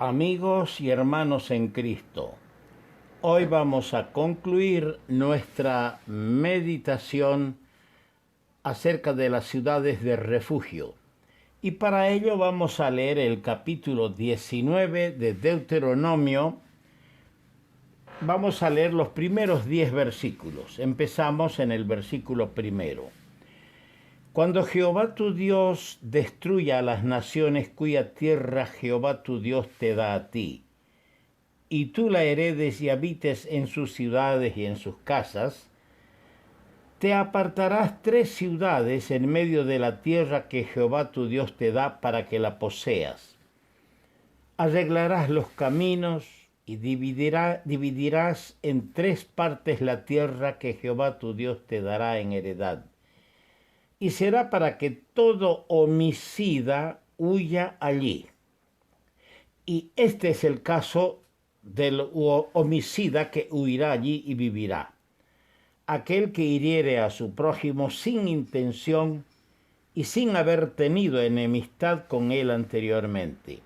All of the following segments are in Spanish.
Amigos y hermanos en Cristo, hoy vamos a concluir nuestra meditación acerca de las ciudades de refugio. Y para ello vamos a leer el capítulo 19 de Deuteronomio. Vamos a leer los primeros 10 versículos. Empezamos en el versículo primero. Cuando Jehová tu Dios destruya a las naciones cuya tierra Jehová tu Dios te da a ti, y tú la heredes y habites en sus ciudades y en sus casas, te apartarás 3 ciudades en medio de la tierra que Jehová tu Dios te da para que la poseas. Arreglarás los caminos y dividirás en 3 partes la tierra que Jehová tu Dios te dará en heredad. Y será para que todo homicida huya allí. Y este es el caso del homicida que huirá allí y vivirá. Aquel que hiriere a su prójimo sin intención y sin haber tenido enemistad con él anteriormente.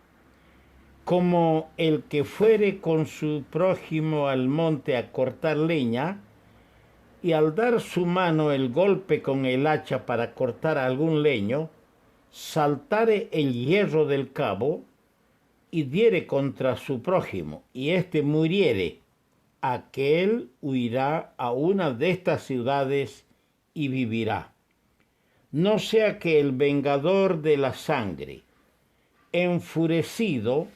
Como el que fuere con su prójimo al monte a cortar leña, y al dar su mano el golpe con el hacha para cortar algún leño, saltare el hierro del cabo y diere contra su prójimo, y éste muriere, aquel huirá a una de estas ciudades y vivirá. No sea que el vengador de la sangre, enfurecido,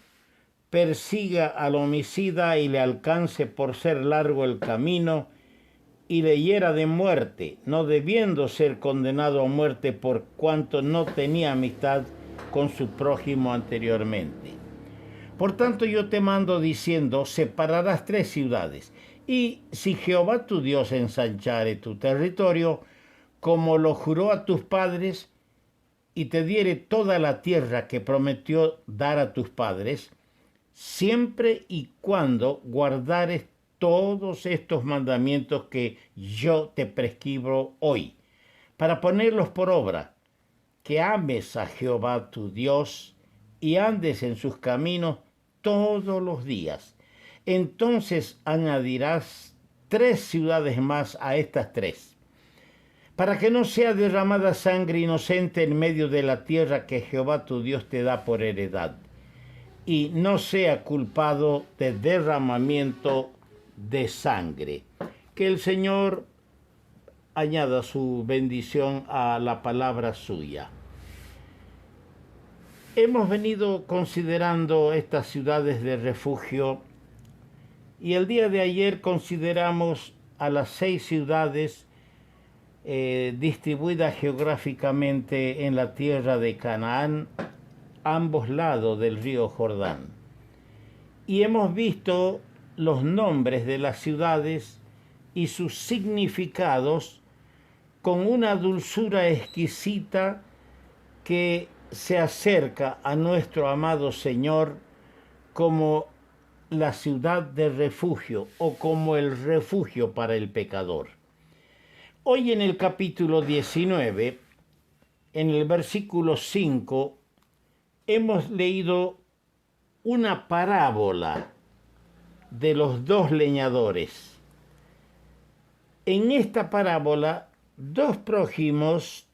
persiga al homicida y le alcance por ser largo el camino, y le hiera de muerte, no debiendo ser condenado a muerte por cuanto no tenía amistad con su prójimo anteriormente. Por tanto yo te mando diciendo, separarás 3 ciudades, y si Jehová tu Dios ensanchare tu territorio, como lo juró a tus padres, y te diere toda la tierra que prometió dar a tus padres, siempre y cuando guardares todos estos mandamientos que yo te prescribo hoy, para ponerlos por obra, que ames a Jehová tu Dios y andes en sus caminos todos los días. Entonces añadirás 3 ciudades más a estas 3, para que no sea derramada sangre inocente en medio de la tierra que Jehová tu Dios te da por heredad, y no sea culpado de derramamiento de sangre. Que el Señor añada su bendición a la palabra suya. Hemos venido considerando estas ciudades de refugio y el día de ayer consideramos a las 6 ciudades distribuidas geográficamente en la tierra de Canaán, a ambos lados del río Jordán. Y hemos visto los nombres de las ciudades y sus significados con una dulzura exquisita que se acerca a nuestro amado Señor como la ciudad de refugio o como el refugio para el pecador. Hoy en el capítulo 19, en el versículo 5, hemos leído una parábola de los 2 leñadores. En esta parábola, 2 prójimos,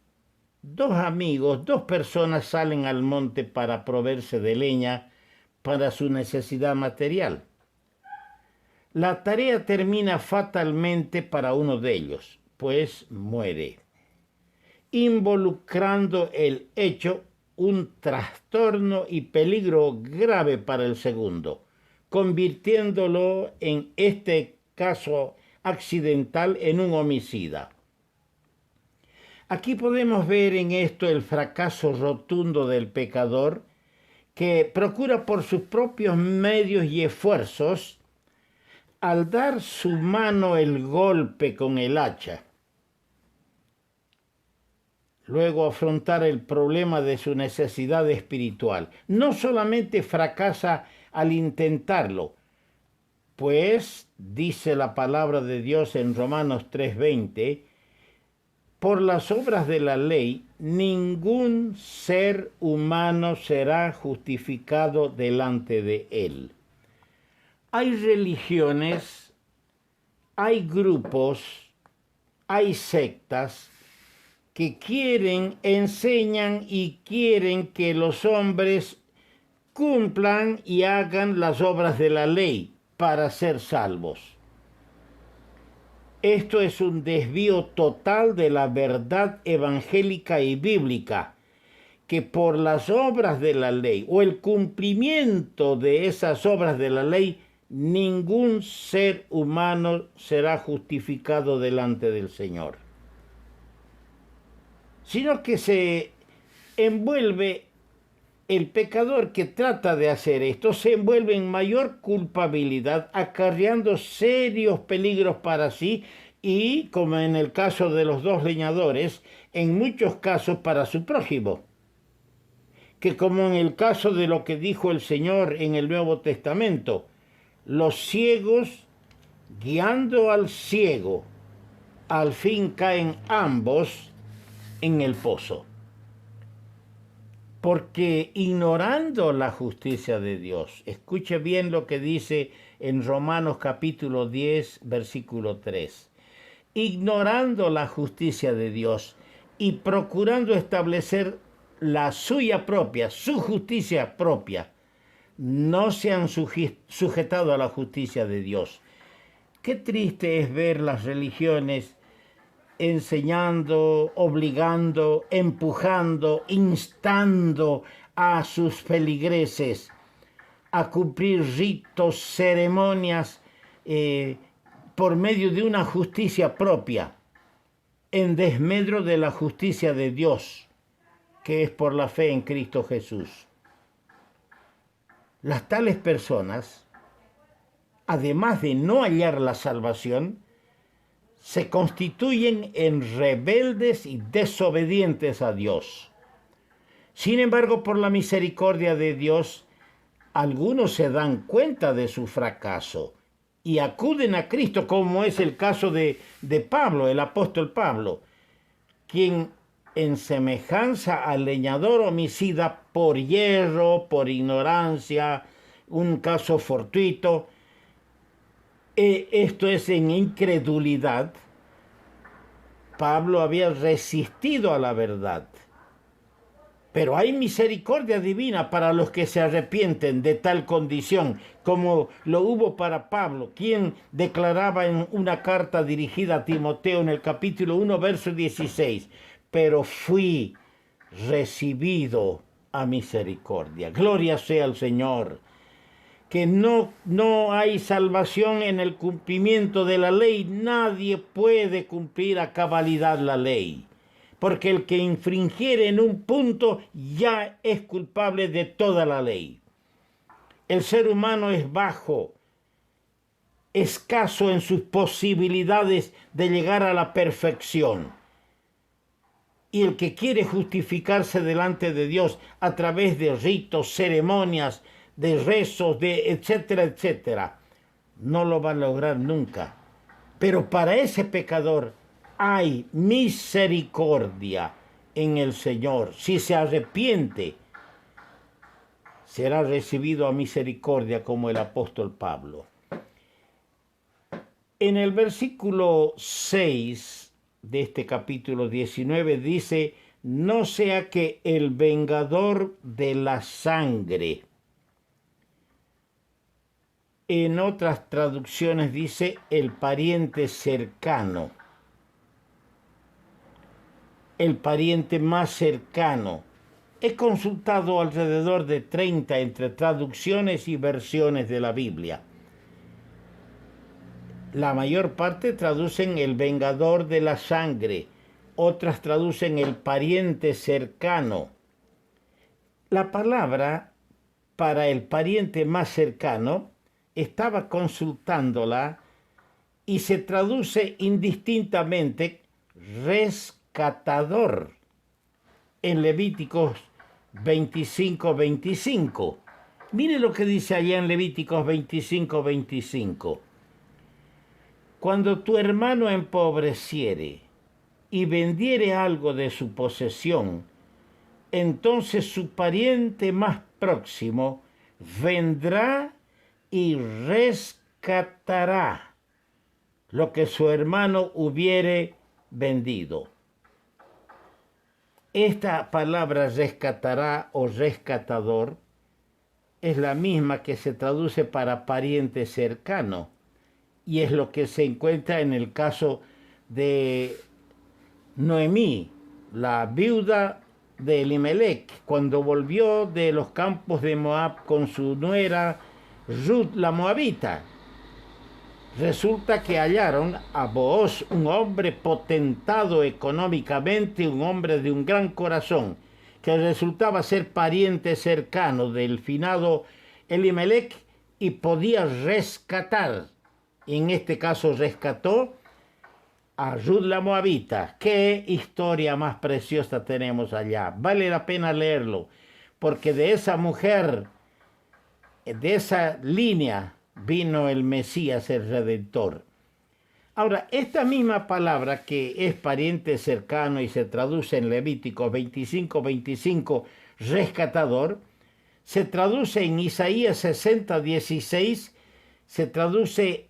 2 amigos, 2 personas salen al monte para proveerse de leña para su necesidad material. La tarea termina fatalmente para uno de ellos, pues muere, involucrando el hecho un trastorno y peligro grave para el segundo, convirtiéndolo en este caso accidental en un homicida. Aquí podemos ver en esto el fracaso rotundo del pecador que procura por sus propios medios y esfuerzos, al dar su mano el golpe con el hacha, luego afrontar el problema de su necesidad espiritual. No solamente fracasa al intentarlo, pues dice la palabra de Dios en Romanos 3:20, por las obras de la ley, ningún ser humano será justificado delante de él. Hay religiones, hay grupos, hay sectas que enseñan y quieren que los hombres cumplan y hagan las obras de la ley para ser salvos. Esto es un desvío total de la verdad evangélica y bíblica, que por las obras de la ley o el cumplimiento de esas obras de la ley, ningún ser humano será justificado delante del Señor, sino que se envuelve el pecador que trata de hacer esto, se envuelve en mayor culpabilidad, acarreando serios peligros para sí y, como en el caso de los dos leñadores, en muchos casos para su prójimo, que como en el caso de lo que dijo el Señor en el Nuevo Testamento, los ciegos guiando al ciego, al fin caen ambos en el pozo. Porque ignorando la justicia de Dios, escuche bien lo que dice en Romanos capítulo 10, versículo 3. Ignorando la justicia de Dios y procurando establecer la suya propia, su justicia propia, no se han sujetado a la justicia de Dios. Qué triste es ver las religiones enseñando, obligando, empujando, instando a sus feligreses a cumplir ritos, ceremonias por medio de una justicia propia, en desmedro de la justicia de Dios, que es por la fe en Cristo Jesús. Las tales personas, además de no hallar la salvación, se constituyen en rebeldes y desobedientes a Dios. Sin embargo, por la misericordia de Dios, algunos se dan cuenta de su fracaso y acuden a Cristo, como es el caso de Pablo, el apóstol Pablo, quien en semejanza al leñador homicida por hierro, por ignorancia, un caso fortuito, esto es en incredulidad, Pablo había resistido a la verdad. Pero hay misericordia divina para los que se arrepienten de tal condición, como lo hubo para Pablo, quien declaraba en una carta dirigida a Timoteo en el capítulo 1, verso 16, pero fui recibido a misericordia. Gloria sea al Señor. Que no hay salvación en el cumplimiento de la ley. Nadie puede cumplir a cabalidad la ley, porque el que infringiere en un punto ya es culpable de toda la ley. El ser humano es bajo, escaso en sus posibilidades de llegar a la perfección. Y el que quiere justificarse delante de Dios a través de ritos, ceremonias, de rezos, de etcétera, etcétera, no lo va a lograr nunca. Pero para ese pecador hay misericordia en el Señor. Si se arrepiente, será recibido a misericordia como el apóstol Pablo. En el versículo 6 de este capítulo 19 dice, no sea que el vengador de la sangre. En otras traducciones dice el pariente cercano, el pariente más cercano. He consultado alrededor de 30 entre traducciones y versiones de la Biblia. La mayor parte traducen el vengador de la sangre, otras traducen el pariente cercano. La palabra para el pariente más cercano estaba consultándola y se traduce indistintamente rescatador en Levíticos 25:25. Mire lo que dice allá en Levíticos 25:25. Cuando tu hermano empobreciere y vendiere algo de su posesión, entonces su pariente más próximo vendrá y rescatará lo que su hermano hubiere vendido. Esta palabra rescatará o rescatador es la misma que se traduce para pariente cercano, y es lo que se encuentra en el caso de Noemí, la viuda de Elimelech, cuando volvió de los campos de Moab con su nuera Ruth la moabita. Resulta que hallaron a Booz, un hombre potentado económicamente, un hombre de un gran corazón, que resultaba ser pariente cercano del finado Elimelech y podía rescatar. En este caso rescató a Ruth la moabita. Qué historia más preciosa tenemos allá. Vale la pena leerlo, porque de esa mujer, de esa línea, vino el Mesías, el Redentor. Ahora, esta misma palabra que es pariente cercano y se traduce en Levíticos 25:25, rescatador, se traduce en Isaías 60:16, se traduce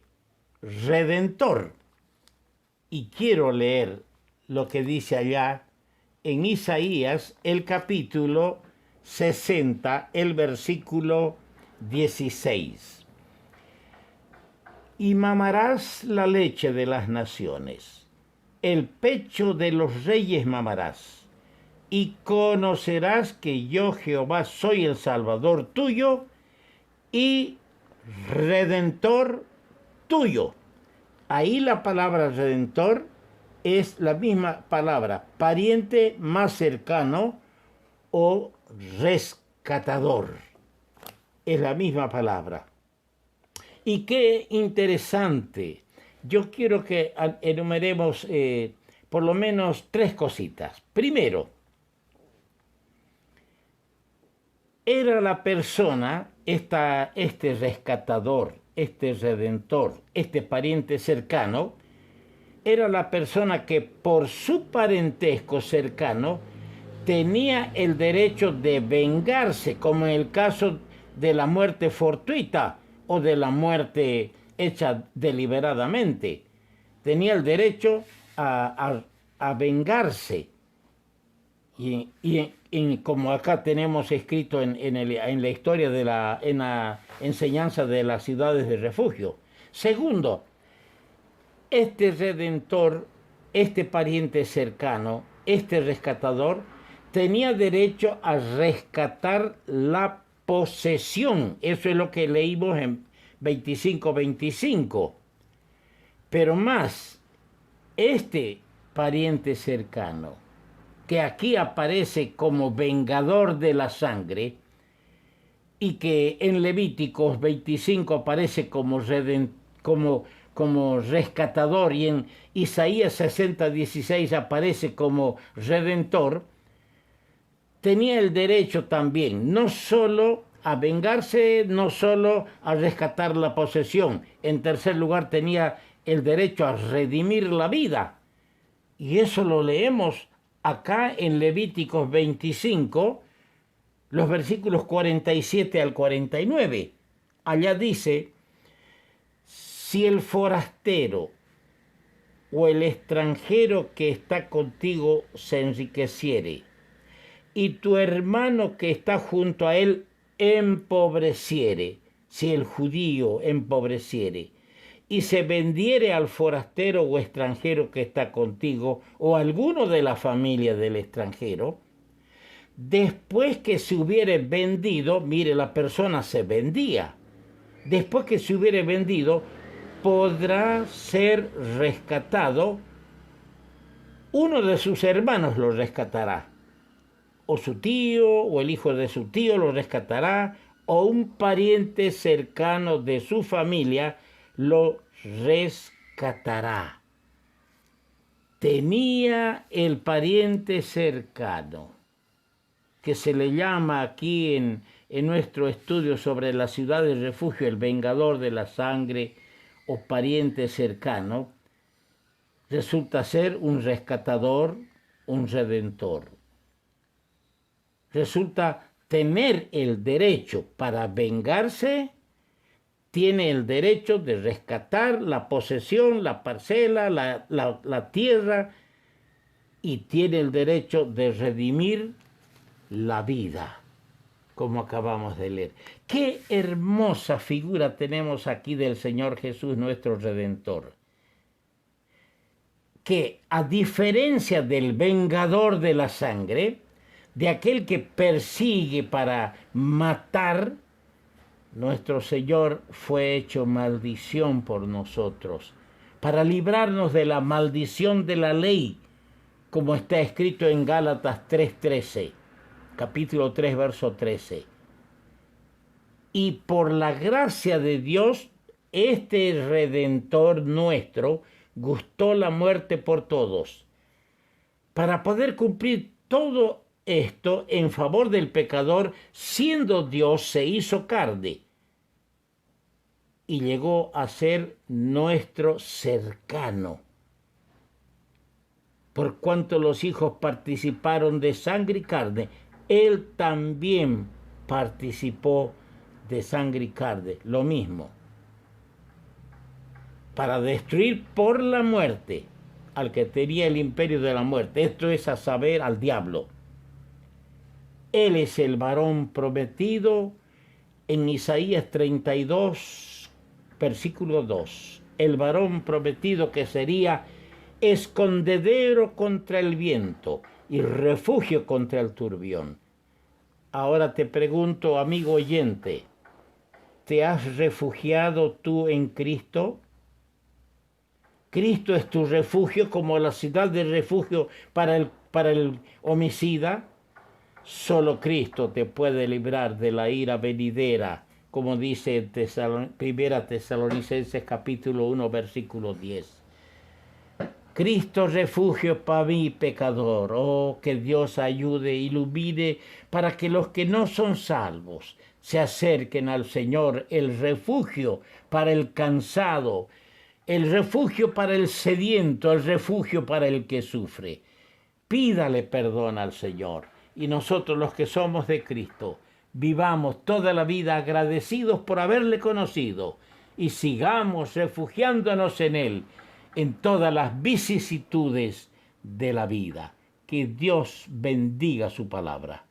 redentor. Y quiero leer lo que dice allá en Isaías, el capítulo 60, el versículo 16. Y mamarás la leche de las naciones, el pecho de los reyes mamarás, y conocerás que yo Jehová soy el Salvador tuyo y Redentor tuyo. Ahí la palabra redentor es la misma palabra, pariente más cercano o rescatador. Es la misma palabra. Y qué interesante. Yo quiero que enumeremos por lo menos 3 cositas. Primero, era la persona, este rescatador, este redentor, este pariente cercano, era la persona que por su parentesco cercano tenía el derecho de vengarse, como en el caso de la muerte fortuita o de la muerte hecha deliberadamente. Tenía el derecho a vengarse. Y como acá tenemos escrito en la historia en la enseñanza de las ciudades de refugio. Segundo, este redentor, este pariente cercano, este rescatador, tenía derecho a rescatar la posesión. Eso es lo que leímos en 25:25. Pero más, este pariente cercano, que aquí aparece como vengador de la sangre y que en Levíticos 25 aparece como rescatador y en Isaías 60:16 aparece como redentor, tenía el derecho también no solo a vengarse, no solo a rescatar la posesión. En tercer lugar, tenía el derecho a redimir la vida. Y eso lo leemos acá en Levíticos 25, los versículos 47 al 49. Allá dice: si el forastero o el extranjero que está contigo se enriqueciere, y tu hermano que está junto a él empobreciere, si el judío empobreciere, y se vendiere al forastero o extranjero que está contigo, o alguno de la familia del extranjero, después que se hubiere vendido, mire, la persona se vendía, después que se hubiere vendido, podrá ser rescatado, uno de sus hermanos lo rescatará, o su tío, o el hijo de su tío lo rescatará, o un pariente cercano de su familia lo rescatará. Tenía el pariente cercano, que se le llama aquí en nuestro estudio sobre la ciudad de refugio, el vengador de la sangre o pariente cercano. resulta ser un rescatador, un redentor. Resulta tener el derecho para vengarse, tiene el derecho de rescatar la posesión, la parcela, la tierra, y tiene el derecho de redimir la vida, como acabamos de leer. Qué hermosa figura tenemos aquí del Señor Jesús, nuestro Redentor, que a diferencia del vengador de la sangre, de aquel que persigue para matar, nuestro Señor fue hecho maldición por nosotros, para librarnos de la maldición de la ley, como está escrito en Gálatas 3:13, capítulo 3, verso 13. Y por la gracia de Dios, este Redentor nuestro gustó la muerte por todos, para poder cumplir todo esto en favor del pecador, siendo Dios, se hizo carne y llegó a ser nuestro cercano. Por cuanto los hijos participaron de sangre y carne, Él también participó de sangre y carne, lo mismo, para destruir por la muerte al que tenía el imperio de la muerte, esto es a saber, al diablo. Él es el varón prometido en Isaías 32, versículo 2. El varón prometido que sería escondedero contra el viento y refugio contra el turbión. Ahora te pregunto, amigo oyente, ¿te has refugiado tú en Cristo? ¿Cristo es tu refugio como la ciudad de refugio para el homicida? Solo Cristo te puede librar de la ira venidera, como dice Primera Tesalonicenses capítulo 1, versículo 10. Cristo refugio para mí, pecador. Oh, que Dios ayude, ilumine, para que los que no son salvos se acerquen al Señor, el refugio para el cansado, el refugio para el sediento, el refugio para el que sufre. Pídale perdón al Señor. Y nosotros, los que somos de Cristo, vivamos toda la vida agradecidos por haberle conocido y sigamos refugiándonos en Él en todas las vicisitudes de la vida. Que Dios bendiga su palabra.